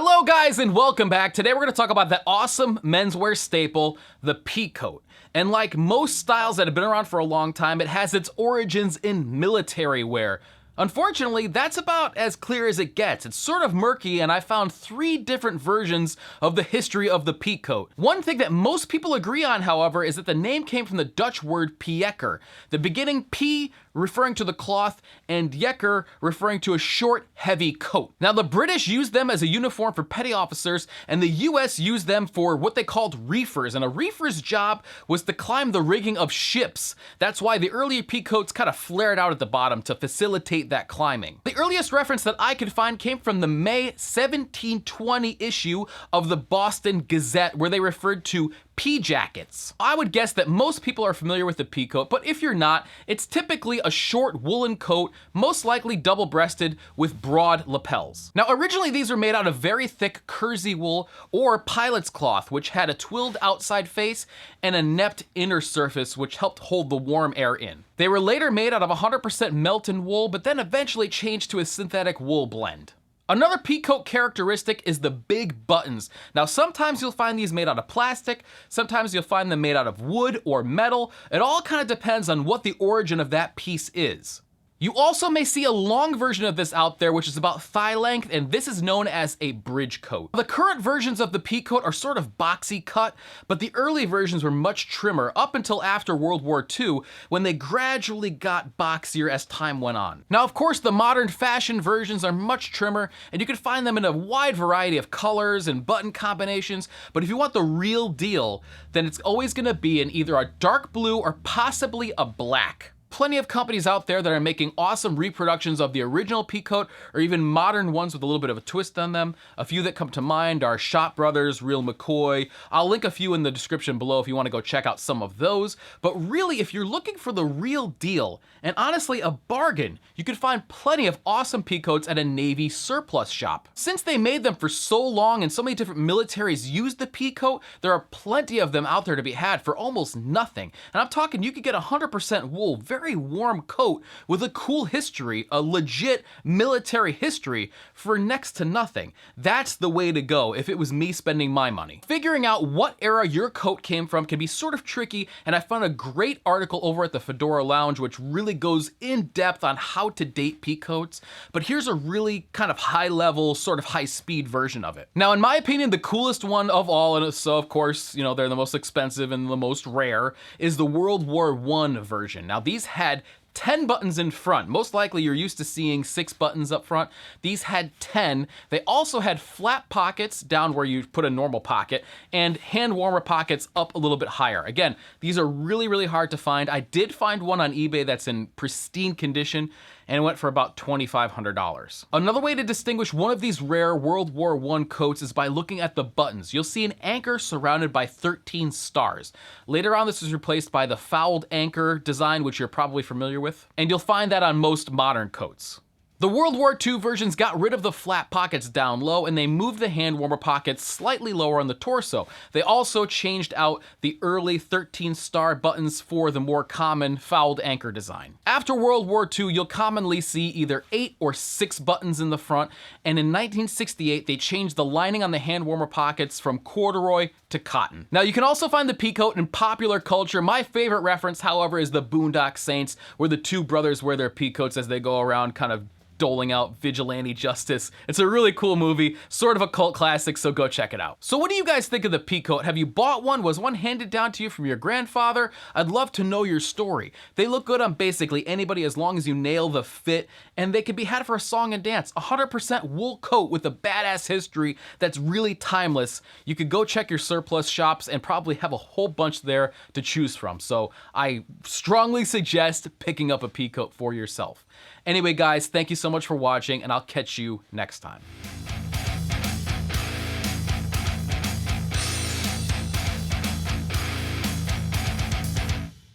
Hello guys and welcome back. Today we're going to talk about that awesome menswear staple, the Peacoat. And like most styles that have been around for a long time, it has its origins in military wear. Unfortunately, that's about as clear as it gets. It's sort of murky, and I found 3 different versions of the history of the Peacoat. One thing that most people agree on, however, is that the name came from the Dutch word pieker, the beginning P referring to the cloth and jekker referring to a short, heavy coat. Now, the British used them as a uniform for petty officers, and the US used them for what they called reefers, and a reefer's job was to climb the rigging of ships. That's why the earlier Peacoats kind of flared out at the bottom to facilitate that climbing. The earliest reference that I could find came from the May 1720 issue of the Boston Gazette, where they referred to pea jackets. I would guess that most people are familiar with the Peacoat, but if you're not, it's typically a short woolen coat, most likely double-breasted with broad lapels. Now, originally these were made out of very thick kersey wool or pilot's cloth, which had a twilled outside face and a nepped inner surface, which helped hold the warm air in. They were later made out of 100% melton wool, but then eventually changed to a synthetic wool blend. Another Peacoat characteristic is the big buttons. Now, sometimes you'll find these made out of plastic, sometimes you'll find them made out of wood or metal. It all kind of depends on what the origin of that piece is. You also may see a long version of this out there, which is about thigh length, and this is known as a bridge coat. The current versions of the Peacoat are sort of boxy cut, but the early versions were much trimmer up until after World War II, when they gradually got boxier as time went on. Now, of course, the modern fashion versions are much trimmer, and you can find them in a wide variety of colors and button combinations, but if you want the real deal, then it's always gonna be in either a dark blue or possibly a black. Plenty of companies out there that are making awesome reproductions of the original Peacoat or even modern ones with a little bit of a twist on them. A few that come to mind are Shop Brothers, Real McCoy. I'll link a few in the description below if you want to go check out some of those. But really, if you're looking for the real deal, and honestly a bargain, you can find plenty of awesome Peacoats at a Navy surplus shop. Since they made them for so long and so many different militaries used the Peacoat, there are plenty of them out there to be had for almost nothing. And I'm talking you could get 100% wool, very warm coat with a cool history, a legit military history for next to nothing. That's the way to go if it was me spending my money. Figuring out what era your coat came from can be sort of tricky, and I found a great article over at the Fedora Lounge which really goes in depth on how to date Peacoats, but here's a really kind of high level, sort of high speed version of it. Now, in my opinion, the coolest one of all, and so of course, you know, they're the most expensive and the most rare, is the World War I version. Now, these had 10 buttons in front. Most likely you're used to seeing 6 buttons up front. These had 10. They also had flat pockets down where you put a normal pocket and hand warmer pockets up a little bit higher. Again, these are really, really hard to find. I did find one on eBay that's in pristine condition and it went for about $2,500. Another way to distinguish one of these rare World War I coats is by looking at the buttons. You'll see an anchor surrounded by 13 stars. Later on, this was replaced by the fouled anchor design, which you're probably familiar with, and you'll find that on most modern coats. The World War II versions got rid of the flat pockets down low, and they moved the hand warmer pockets slightly lower on the torso. They also changed out the early 13-star buttons for the more common fouled anchor design. After World War II, you'll commonly see either 8 or 6 buttons in the front, and in 1968, they changed the lining on the hand warmer pockets from corduroy to cotton. Now, you can also find the Peacoat in popular culture. My favorite reference, however, is the Boondock Saints, where the 2 brothers wear their Peacoats as they go around kind of doling out vigilante justice. It's a really cool movie, sort of a cult classic, so go check it out. So what do you guys think of the Peacoat? Have you bought one? Was one handed down to you from your grandfather? I'd love to know your story. They look good on basically anybody as long as you nail the fit, and they can be had for a song and dance. 100% wool coat with a badass history that's really timeless. You could go check your surplus shops and probably have a whole bunch there to choose from. So I strongly suggest picking up a Peacoat for yourself. Anyway, guys, thank you so much for watching, and I'll catch you next time.